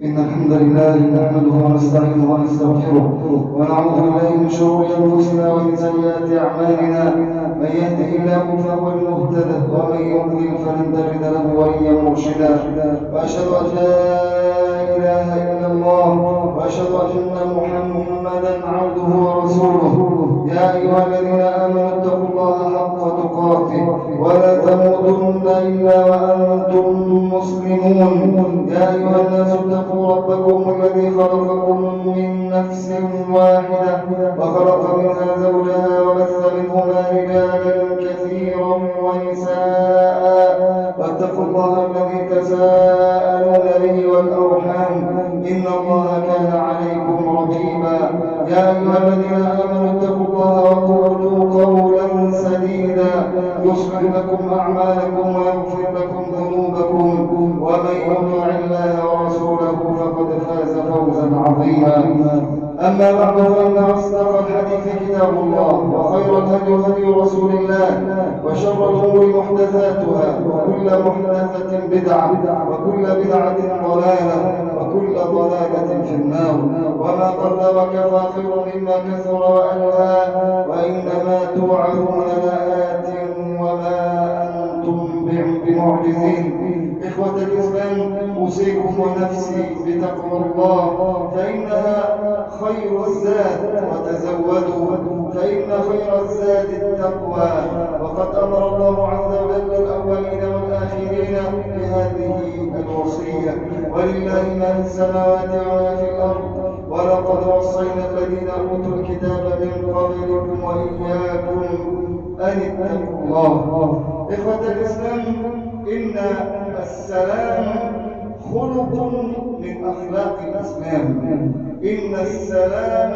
إن الحمد لله نحمده ونستعينه ونستغفره ونعوذ بالله من شرور أنفسنا ومن سيئات أعمالنا. من يهده الله فهو المهتد ومن يضلل فلن تجد له وليا مرشدا. وأشهد أن لا إله إلا الله وأشهد أن محمدا عبده ورسوله. يا أيها الذين آمنوا اتقوا الله حق تقاته ولا تموتن إلا وأنتم مسلمون. يا أيها الناس اتقوا ربكم الذي خلقكم من نفس واحدة وخلق منها زوجها وبث منهما رجالا كثيرا ونساء واتقوا الله الذي تساءلون به والأرحام إن الله كان عليكم رقيبا. يا أيها الذين آمنوا اتقوا الله وقولوا قولا سديدا يصلح لكم أعمالكم ويغفر لكم ذنوبكم ومن يطع الله ورسوله فقد فاز فوزا عظيما. أما بعد فإن أصدق الحديث كتاب الله وخير الهدي هدي رسول الله وشر الأمور محدثاتها وكل محدثة بدعة وكل بدعة ضلالة وكل ضلالة في النار. وما قل وكفى خير مما كثر وألهى وإنما توعدون لآت وما أنتم بمعجزين. إخوة الإسلام أوصيكم ونفسي بتقوى الله فإنها خير الزاد وتزودوا فإن خير الزاد التقوى. وقد أمر الله عز وجل الأولين والآخرين بهذه الوصية ولله ما في السماوات وما في الأرض ولقد وصينا الذين أوتوا الكتاب من قبلكم وإياكم أن اتقوا الله. إخوة الإسلام إن السلام خلق من أخلاق الإسلام. إن السلام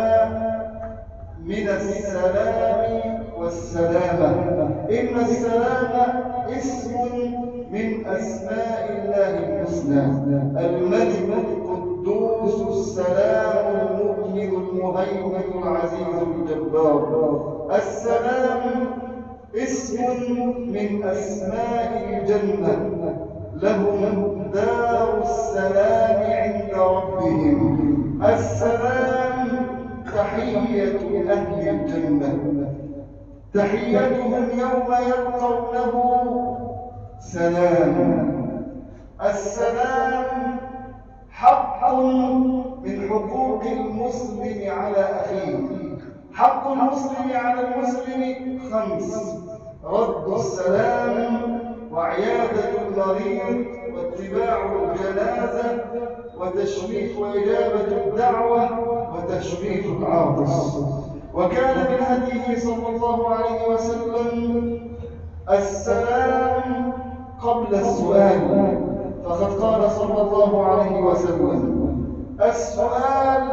من السلام والسلامة. إن السلام اسم من أسماء الله الحسنى الملك القدوس السلام المؤمن المهيمن العزيز الجبار. السلام اسم من أسماء الجنة لهم دار السلام عند ربهم. السلام تحية أهل الجنة تحيتهم يوم يلقونه سلام. السلام حق من حقوق المسلم على أخيه. حق المسلم على المسلم 5: رد السلام وعيادة المريض واتباع الجنازة وإجابة الدعوة وتشميت العاطس. وكان من هديه صلى الله عليه وسلم السلام قبل السؤال، فقد قال صلى الله عليه وسلم: السؤال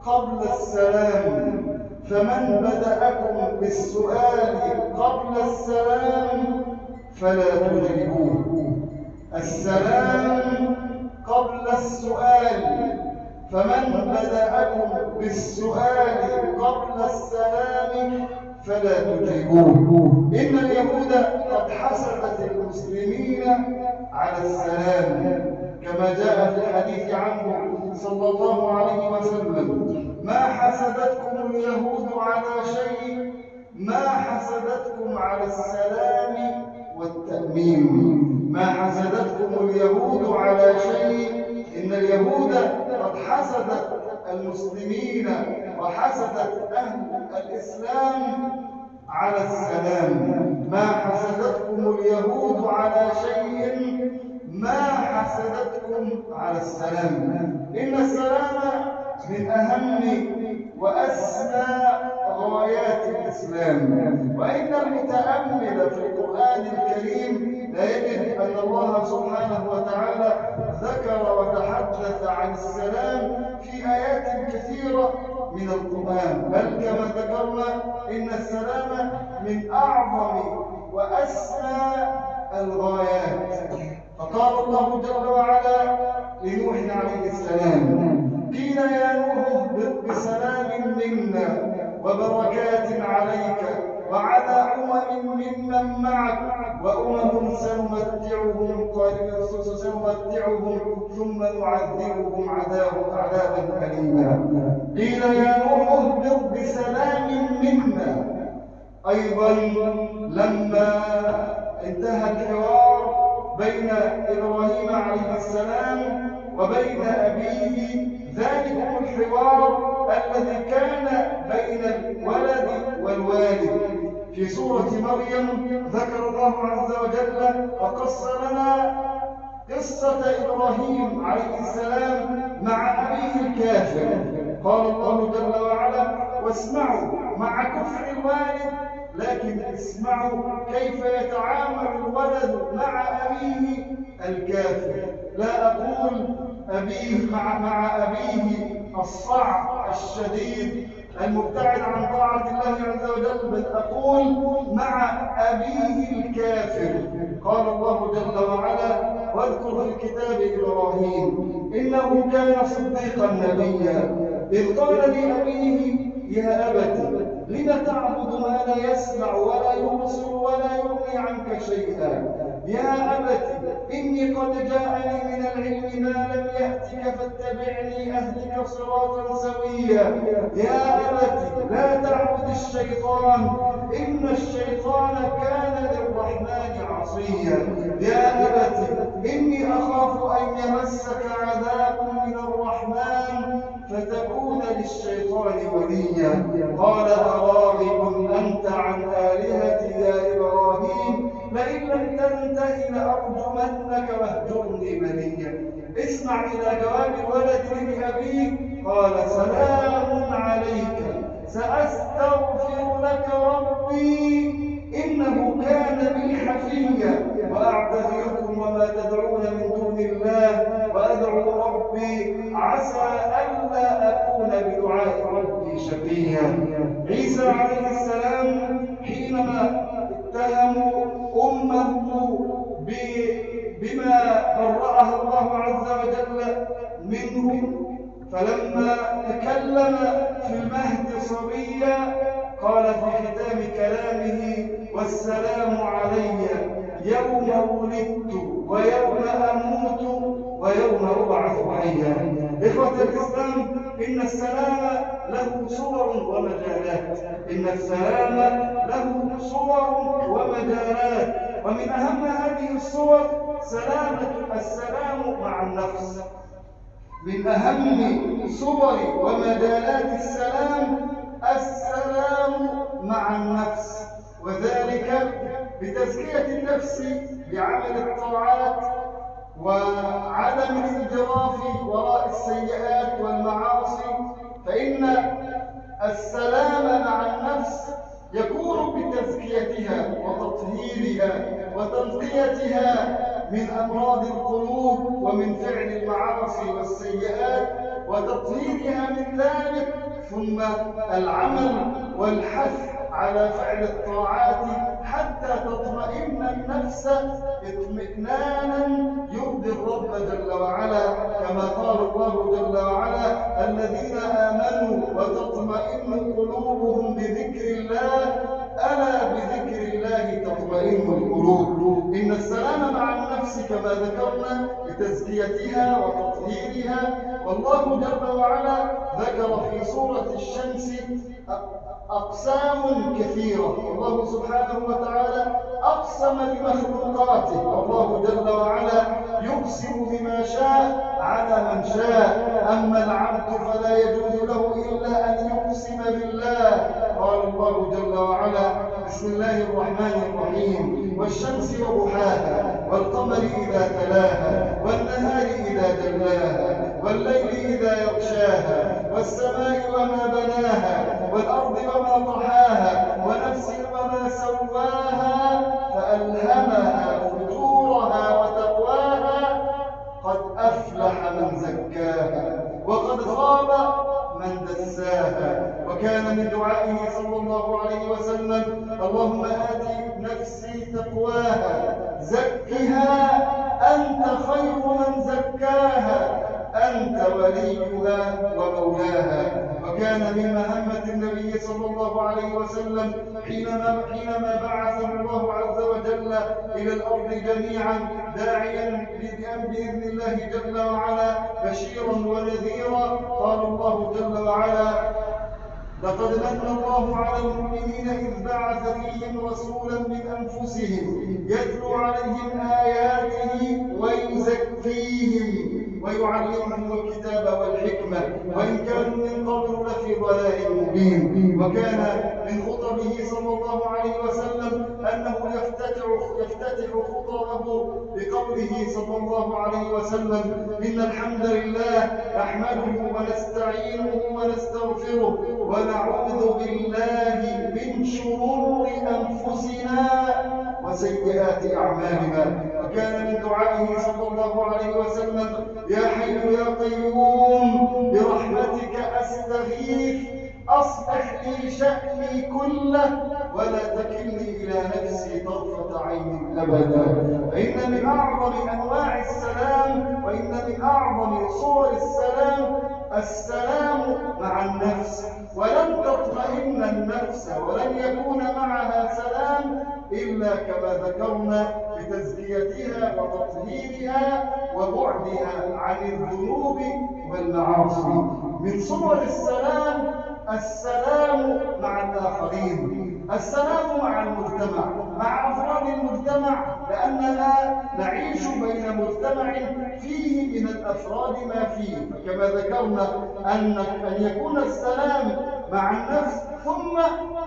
قبل السلام، فمن بدأكم بالسؤال قبل السلام فلا تجيبوه. السلام قبل السؤال، فمن بدأكم بالسؤال قبل السلام فلا تجيبوه. إن اليهود قد حسدت المسلمين على السلام كما جاء في الحديث عنه صلى الله عليه وسلم: ما حسدتكم اليهود على شيء ما حسدتكم على السلام والتأمين. ما حسدتكم اليهود على شيء. إن اليهود قد حسدت المسلمين وحسدت أهل الإسلام على السلام. ما حسدتكم اليهود على شيء ما حسدتكم على السلام. إن السلام من أهم وأسمى غايات الإسلام. وإن المتأمل في القرآن الكريم لا يجد أن الله سبحانه وتعالى ذكر وتحدث عن السلام في آيات كثيرة من القرآن، بل كما ذكرنا إن السلام من أعظم وأسمى الغايات. فقال الله جل وعلا لنوح عليه السلام: قيل يا نوح اهبط بسلام منا وبركات عليك وعلى ممن معك، وأمم سنمتعهم ثم نعذبهم عذابا أليما. قيل يا نوح اهبط بسلام منا. أيضا لما انتهى الحوار بين إبراهيم عليه السلام وبين أبيه، ذلك الحوار الذي كان بين الولد والوالد في سورة مريم، ذكر الله عز وجل وقص لنا قصة إبراهيم عليه السلام مع أبيه الكافر. قال الله جل وعلا: واسمعوا مع كفر الوالد، لكن اسمعوا كيف يتعامل الولد مع أبيه الكافر. لا أقول أبيه مع أبيه الصعب الشديد المبتعد عن طاعة الله عز وجل، بل أقول مع أبيه الكافر. قال الله جل وعلا: واذكر في الكتاب إبراهيم إنه كان صديقا نبيا إذ قال لأبيه يا أبت لم تعبد ما لا يسمع ولا يبصر ولا يغني عنك شيئا. يا أبت إني قد جاءني من العلم ما لم يأتك فاتبعني أهدك صراطا سويا. يا أبت لا تعبد الشيطان إن الشيطان كان للرحمن عصيا. يا أبت إني أخاف أن يمسك عذاب من الرحمن فتكون للشيطان وليا. قال أراغب أنت عن آلهتي يا إبراهيم لئن لم تنته لأرجمنك واهجرني مليا. اسمع إلى جواب الولد لأبيه، قال سلام عليك سأستغفر لك ربي إنه كان بي حفيا وأعتذركم وما تدعون من دون الله وأدعو ربي عسى ألا أكون بدعاء ربي شقيا. عيسى عليه السلام حينما اتهموا أمه بما برأها الله عز وجل منه، فلما تكلم في المهد صبيا قال في ختام كلامه والسلام علي يوم ولدت ويوم أموت ويوم أبعث حيا. إخوة الإسلام، إن السلام له صور ومجالات، إن السلام له صور ومجالات، ومن أهم هذه الصور السلام مع النفس. من أهم صور ومجالات السلام مع النفس، وذلك بتزكية النفس بعمل الطاعات وعدم الانجراف وراء السيئات والمعاصي. فإن السلام مع النفس يكون بتزكيتها وتطهيرها وتنقيتها من أمراض القلوب ومن فعل المعاصي والسيئات وتطهيرها من ذلك، ثم العمل والحث على فعل الطاعات حتى تطمئن النفس اطمئنانا يرضي الرب جل وعلا، كما قال الله جل وعلا الذين آمنوا وتطمئن قلوبهم بذكر الله ألا بذكر الله تطمئن القلوب. إن السلام مع النفس كما ذكرنا بتزكيتها وتطهيرها، والله جل وعلا ذكر في سورة الشمس أقسام كثيرة. الله سبحانه وتعالى أقسم بمخلوقاته، والله جل وعلا يقسم بما شاء على من شاء، أما العبد فلا يجوز له إلا أن يقسم بالله. قال الله جل وعلا بسم الله الرحمن الرحيم والشمس وضحاها والقمر إذا تلاها والنهار إذا جلاها والليل إذا يغشاها والسماء وما بناها والأرض وما طحاها ونفس وما سواها فألهمها فجورها وتقواها قد أفلح من زكاها وقد خاب من دساها. وكان من دعائه صلى الله عليه وسلم اللهم آت نفسي تقواها زكها أنت خير من زكاها أنت وليها ومولاها. وكان من مهمة النبي صلى الله عليه وسلم حينما بعثه الله عز وجل إلى الأرض جميعا داعيا بإذن الله جل وعلا بشيرا ونذيرا، قال الله جل وعلا: لقد من الله على المؤمنين إذ بعث فيهم رسولا من أنفسهم يتلو عليهم آياته ويزكيهم ويعلمهم الكتاب والحكمة وإن كانوا من قبل لفي ضلال مبين. وكان من خطبه صلى الله عليه وسلم أنه يفتتح خطبه بقوله صلى الله عليه وسلم: إن الحمد لله نحمده ونستعينه ونستغفره ونعوذ بالله من شرور أنفسنا وسيئات أعمالنا. وكان من دعائه صلى الله عليه وسلم: يا حي يا قيوم برحمتك أستغيث أصلح لي شأني كله ولا تكلني إلى نفسي طرفة عين أبدا. فإن من أعظم أنواع السلام وإن من أعظم صور السلام مع النفس، ولن تطمئن النفس ولن يكون معها سلام إلا كما ذكرنا بتزكيتها وتطهيرها وبعدها عن الذنوب والمعاصي. من صور السلام مع الآخرين، السلام مع المجتمع، مع أفراد المجتمع، لأننا نعيش بين مجتمع فيه من الأفراد ما فيه. فكما ذكرنا أن يكون السلام مع النفس ثم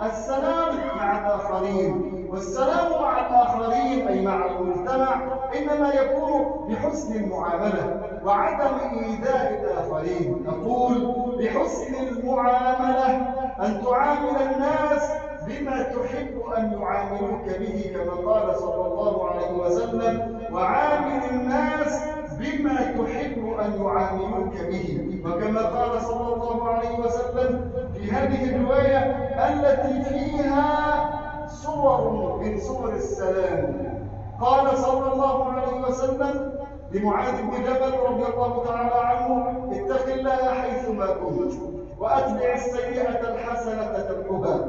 السلام مع الآخرين. والسلام مع الآخرين أي مع المجتمع إنما يكون بحسن المعاملة وعدم إيذاء الآخرين. نقول بحسن المعاملة أن تعامل الناس بما تحب أن يعاملوك به، كما قال صلى الله عليه وسلم: وعامل الناس بما تحب أن يعاملوك به. وكما قال صلى الله عليه وسلم في هذه الرواية التي فيها صور من صور السلام، قال صلى الله عليه وسلم لمعاذ بن جبل رضي الله تعالى عنه: اتق الله حيثما كنت وأتبع السيئة الحسنة تمحها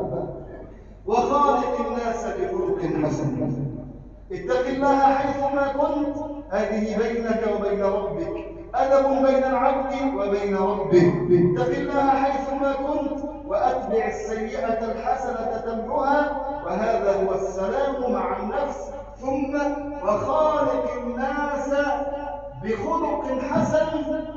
وخالق الناس بخلق حسن. اتق الله حيثما كنت، هذه بينك وبين ربك، أدب بين العبد وبين ربه. اتق الله حيثما كنت وأتبع السيئة الحسنة تمحها، وهذا هو السلام مع النفس. ثم وخالق الناس بخلق حسن،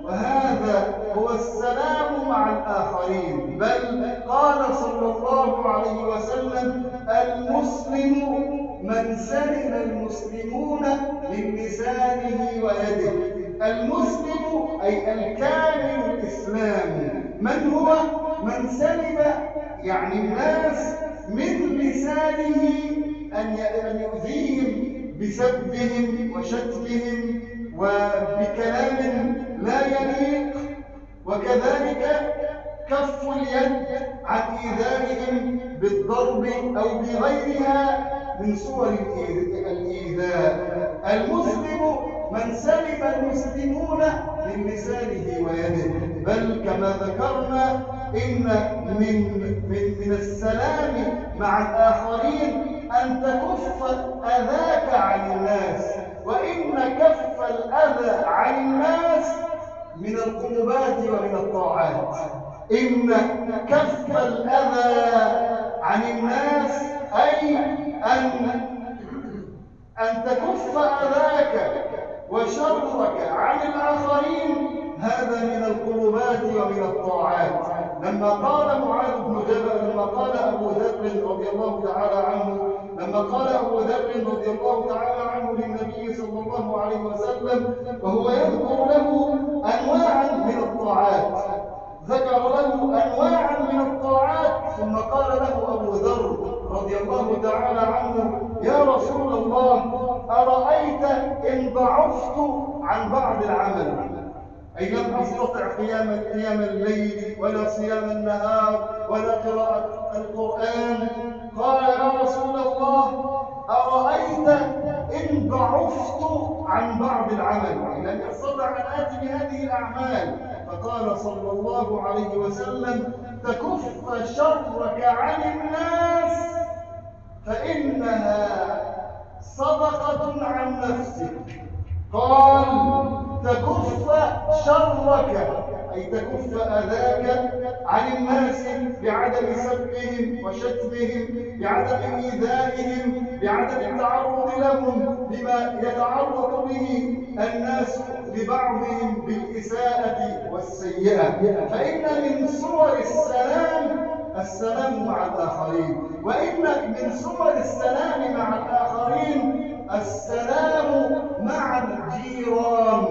وهذا هو السلام مع الآخرين. بل قال صلى الله عليه وسلم: المسلم من سلم المسلمون من لسانه ويده. المسلم أي الكامل الإسلام. من هو؟ من سلم يعني الناس من لسانه أن يؤذيهم بسبهم وشتمهم وبكلام لا يليق، وكذلك كف اليد عن إيذائهم بالضرب أو بغيرها من صور الإيذاء. المسلم من سلم المسلمون من لسانه ويده. بل كما ذكرنا إن من السلام مع الآخرين أن تكف أذاك عن الناس، وإن كف الأذى عن الناس من القربات ومن الطاعات. إن كف الأذى عن الناس أي أن تكف أذاك وشرك عن الآخرين، هذا من القربات ومن الطاعات. لما قال معاذ بن جبل، لما قال أبو ذر رضي الله تعالى عنه للنبي صلى الله عليه وسلم وهو يذكر له أنواعا من الطاعات، ذكر له أنواعا من الطاعات، ثم قال له أبو ذر رضي الله تعالى عنه: يا رسول الله، أرأيت إن ضعفت عن بعض العمل، أي لم أستطع قيام الليل ولا صيام النهار ولا قراءة القرآن؟ قال: يا رسول الله، أرأيت إن ضعفت عن بعض العمل، لم أستطع أن آتي بهذه الأعمال. فقال صلى الله عليه وسلم: تكف شرك عن الناس فإنها صدقة عن نفسك. قال: تكف شرك أي تكف أذاك عن الناس بعدم سبهم وشتمهم، بعدم إيذائهم، بعدم التعرض لهم بما يتعرض به الناس لبعضهم بالإساءة والسيئة. فإن من صور السلام مع الآخرين، وإن من صور السلام مع الآخرين السلام مع الجيران.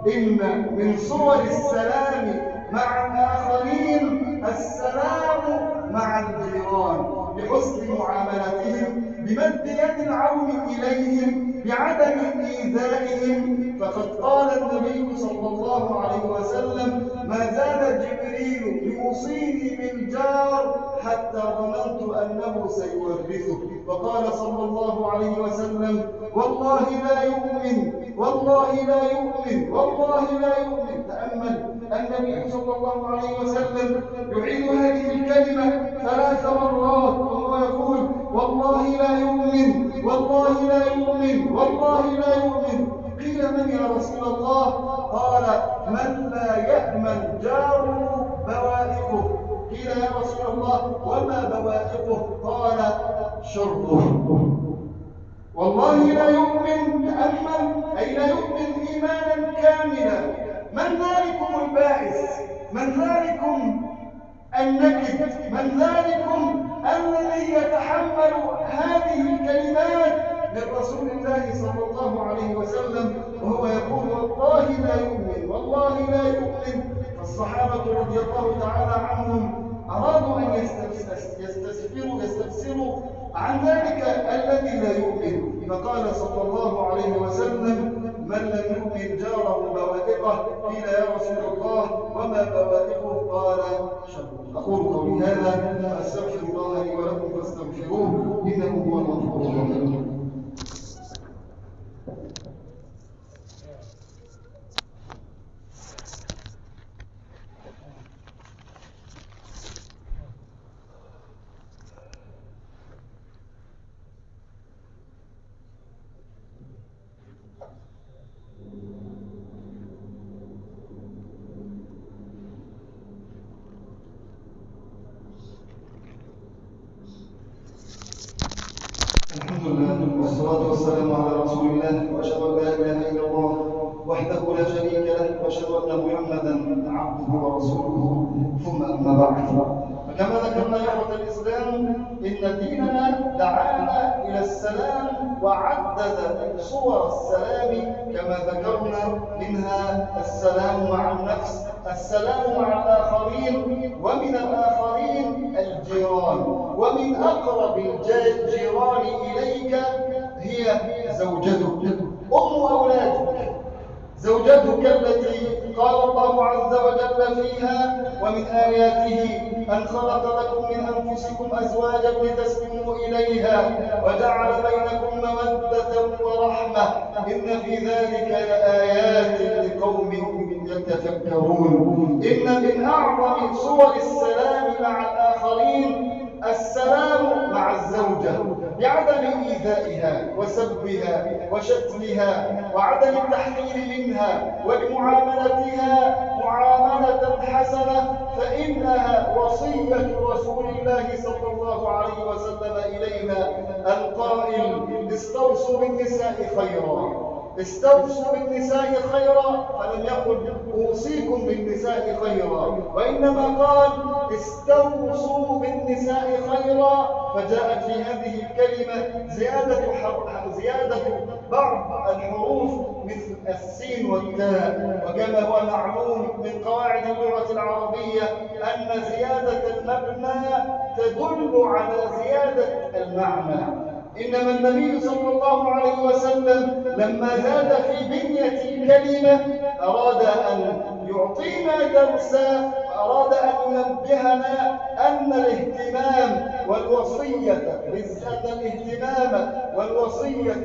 إن من صور السلام مع الآخرين السلام مع الجيران، بحسن معاملتهم، بمد يد العون إليهم، بعدم إيذائهم. فقد قال النبي صلى الله عليه وسلم: ما زال جبريل يوصيني بالجار حتى ظننت أنه سيورثه. وقال صلى الله عليه وسلم: والله لا يؤمن، والله لا يؤمن، والله لا يؤمن. تأمل النبي صلى الله عليه وسلم يعيد هذه الكلمة 3 مرات وهو يقول: والله لا يؤمن، والله لا يؤمن، والله لا يؤمن. قيل: من يا رسول الله؟ قال: من لا يأمن جاره بوائقه. قيل: يا رسول الله وما بوائقه؟ قال: شربه. والله لا يؤمن، تأمل، أي لا يؤمن إيمانا كاملا. من ذلكم البائس؟ من ذلكم النكد؟ من ذلكم الذي يتحمل هذه الكلمات من رسول الله صلى الله عليه وسلم وهو يقول: والله لا يؤمن، والله لا يؤمن؟ فالصحابة رضي الله تعالى عنهم أرادوا أن يستفسروا عن ذلك الذي لا يؤمن. فقال صلى الله عليه وسلم: من لم يؤمن جاره بوائقه. قيل: يا رسول الله وما بوائقه؟ قال: شربه. أقول قولي هذا أستغفر الله لي ولكم فاستغفروه إنه هو الغفور الرحيم. الحمد لله والصلاة والسلام على رسول الله، وأشهد أن لا إله إلا الله وحده لا شريك له، وأشهد أن محمدا عبده ورسوله. ثم أما بعد، فكما ذكرنا يا إخوة الإسلام إن ديننا دعانا إلى السلام وعدد صور السلام كما ذكرنا، منها السلام مع النفس، السلام مع الآخرين، ومن الآخرين الجيران. ومن أقرب الجيران إليك هي زوجتك، أولادك، زوجتك التي قال الله عز وجل فيها: ومن آياته أن خلق لكم من أنفسكم أزواجا لتسكنوا إليها وجعل بينكم مودة ورحمة إن في ذلك لآيات لقوم يتفكرون. إن من أعظم صور السلام مع الآخرين السلام مع الزوجة بعدم إيذائها وسبها وشتمها وعدم التحقير منها وبمعاملتها معاملة حسنة، فإنها وصية رسول الله صلى الله عليه وسلم إلينا القائل: استوصوا بالنساء خيرا. استوصوا بالنساء خيرا، فلم يقل أوصيكم بالنساء خيرا، وإنما قال استوصوا بالنساء خيرا. فجاءت في هذه الكلمة زيادة بعض الحروف مثل السين والتاء. وكما هو معلوم من قواعد اللغة العربية أن زيادة المبنى تدل على زيادة المعنى. إنما النبي صلى الله عليه وسلم لما زاد في بنية الكلمة أراد أن يعطينا درسا أراد أن ينبهنا أن الاهتمام والوصية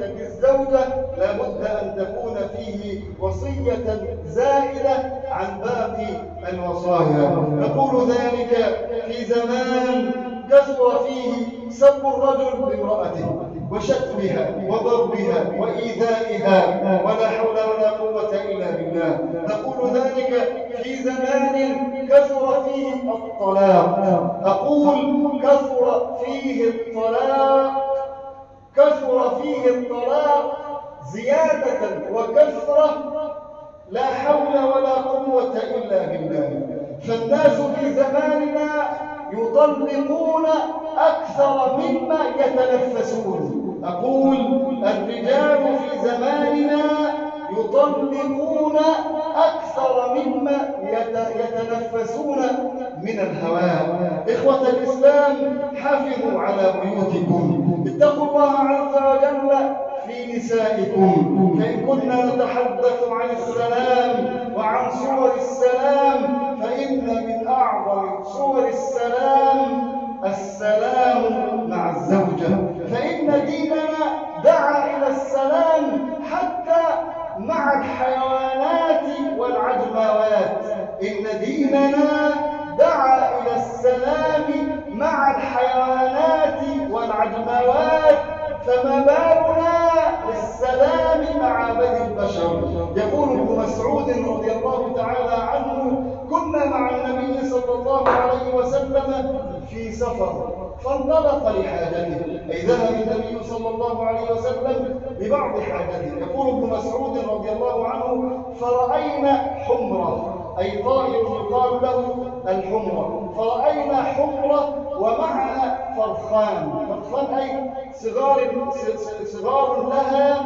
بالزوجة لابد أن تكون فيه وصية زائدة عن باقي الوصايا. نقول ذلك في زمان كثر فيه سب الرجل لامرأته وشتمها وضربها وإيذائها، ولا حول ولا قوة إلا بالله. نقول ذلك في زمان كثر فيه الطلاق. أقول كثر فيه الطلاق زيادة وكثرة لا حول ولا قوة إلا بالله. فالناس في زماننا يطلقون أكثر مما يتنفسون. أقول الرجال في زماننا يطلقون أكثر مما يتنفسون من الهواء. إخوة الإسلام، حافظوا على بيوتكم، اتقوا الله عز وجل في نسائكم. فإن كنا نتحدث عن السلام وعن صور السلام، فإن من أعظم صور السلام مع الزوجة. فإن ديننا دعا إلى السلام حتى مع الحيوانات والعجماوات. إن ديننا دعا إلى السلام مع الحيوانات والعجماوات، فما بالنا بالسلام مع بني البشر. يقول ابن مسعود رضي الله تعالى عنه: كنا مع النبي صلى الله عليه وسلم في سفر فانطلق لحاجته، أي ذهب النبي صلى الله عليه وسلم لبعض حاجته. يقول ابن مسعود رضي الله عنه: فرأينا حمرة، أي طائر يقال له الحمرة، فرأينا حمرة ومعها فرخان أي صغار لها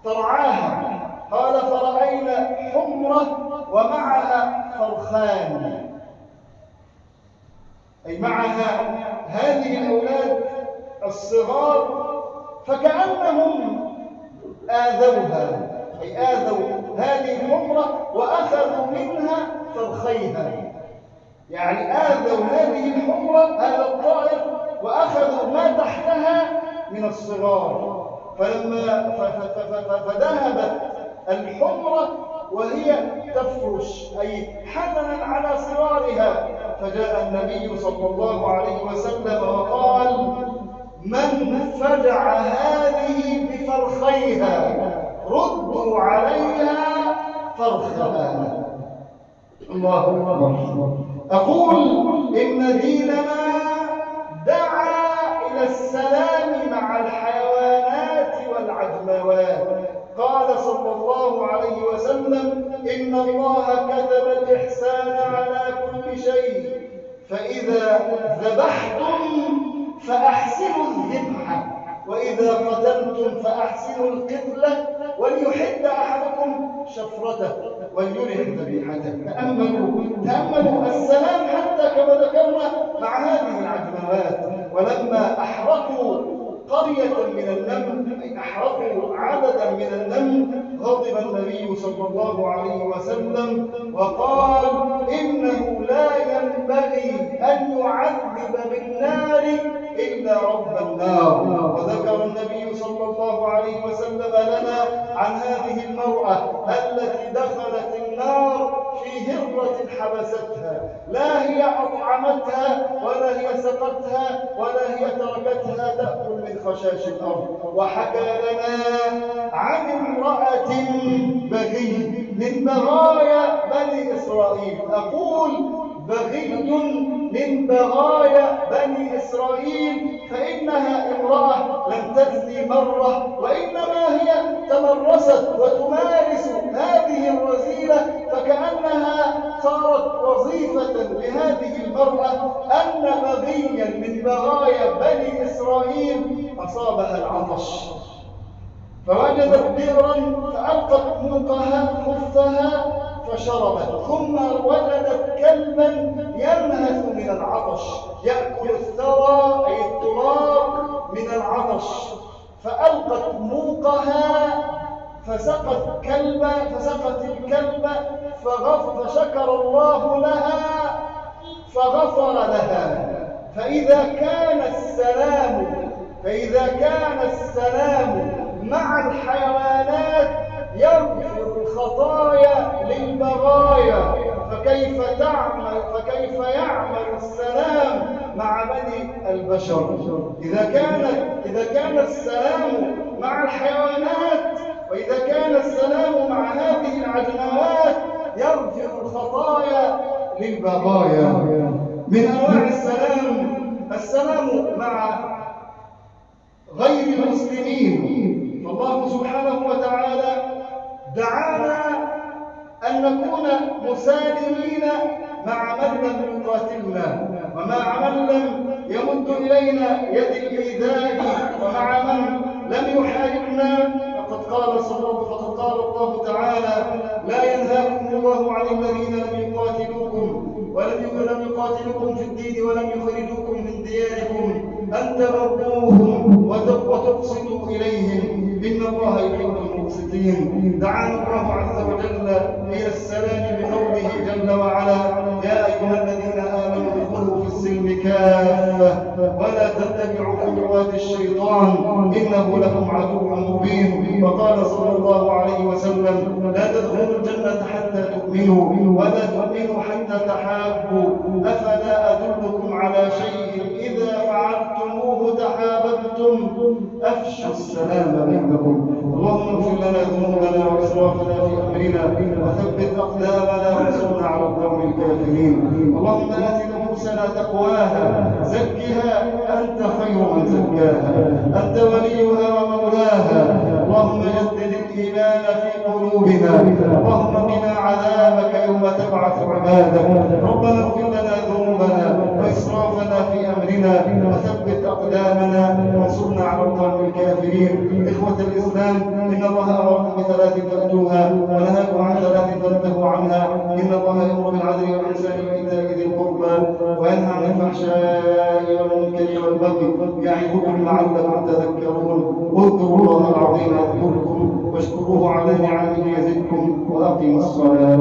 ترعاها. قال: فرأينا حمرة ومعها فرخان، أي معها هذه الأولاد الصغار، فكأنهم آذوها، أي آذوا هذه الحمرة وأخذوا منها فرخيها. يعني آذوا هذه الحمرة، هذا الطائر، وأخذوا ما تحتها من الصغار. فذهبت الحمرة وهي تفرش، أي حزنا على صغارها. فجاء النبي صلى الله عليه وسلم وقال: من فجع هذه بفرخيها ردوا عليها فرخها. الله أكبر. أقول إن ديننا دعا إلى السلام مع الحيوانات والعجماوات. قال صلى الله عليه وسلم: إن الله كتب الإحسان على كل شيء، فإذا ذبحتم فأحسنوا الذبح، وإذا قتلتم فأحسنوا القتلة، وليحد أحدكم شفرته وليرح ذبيحته. تأملوا السلام حتى كما ذكرنا مع هذه العجماوات. ولما أحرقوا قرية من النمل، أي أحرقوا عددا من النمل، غضب النبي صلى الله عليه وسلم وقال: إنه لا ينبغي أن يعذب بالنار إلا رب النار. وذكر النبي صلى الله عليه وسلم لنا عن هذه المرأة التي دخلت النار في هرة حبستها، لا هي أطعمتها ولا هي سقتها ولا هي تركتها تأكل من خشاش الأرض. وحكى لنا عن امرأة بغي من بغايا بني إسرائيل. أقول بغي من بغايا بني إسرائيل، فإنها امرأة لم تزني مرة، وإنما هي تمرست وتمارس هذه الرذيلة، فكأنها صارت وظيفة لهذه المرأة أن بغيا من بغايا بني إسرائيل أصابها العطش، فوجدت بئرا فألقت موقها خفها فشربت، ثم وجدت كلبا ينهث من العطش يأكل الثرى أي التراب من العطش، فألقت موقها فسقت الكلب فشكر الله لها فغفر لها. فإذا كان السلام مع الحيوانات يغفر الخطايا للبرايا، فكيف يعمل السلام مع بني البشر؟ إذا كان السلام مع الحيوانات، وإذا كان السلام مع هذه العجموات يغفر الخطايا للبرايا. من أنواع السلام مع غير المسلمين. فالله سبحانه وتعالى دعانا أن نكون مسالمين مع من لم يقاتلنا، ومع من لم يمد إلينا يد الإيذاء، ومع من لم يحاربنا. فقد قال الله تعالى: لا ينهاكم الله عن الذين لم يقاتلوكم في الدين ولم يخرجوكم من دياركم أن تبروهم وتقسطوا إليهم إن الله يحب المقسطين. دعانا الله عز وجل إلى السلام بقوله جل وعلا: يا أيها الذين آمنوا ادخلوا في السلم كافة ولا تتبعوا خطوات الشيطان إنه لكم عدو مبين. وقال صلى الله عليه وسلم: لا تدخلوا الجنة حتى تؤمنوا ولا تؤمنوا حتى تحابوا. أفلا أدلكم على شيء إذا فعلتموه تحاببتم؟ أفشوا السلام بينكم. اللهم اغفر لنا ذنوبنا وإسرافنا في أمرنا وثبت أقدامنا وانصرنا على القوم الكافرين. اللهم آت نفوسنا تقواها زكها أنت خير من زكاها، أنت وليها ومولاها. اللهم جدد الإيمان في قلوبنا، اللهم قنا عذابك يوم تبعث عبادك. ربنا اغفر لنا ذنوبنا وإسرافنا في أمرنا وثبت أقدامنا وانصرنا على القوم الكافرين. إخوة الإسلام، إن الله أمركم بثلاث فأتوها ونهاكم عن ثلاث فانتهوا عنها. إن الله يأمر بالعدل والإحسان وإيتاء ذي القربى وينهى عن الفحشاء والمنكر والبغي يعظكم لعلكم تذكرون. اذكروا الله العظيم يذكركم واشكروه على نعمه يزدكم وأقيموا الصلاة.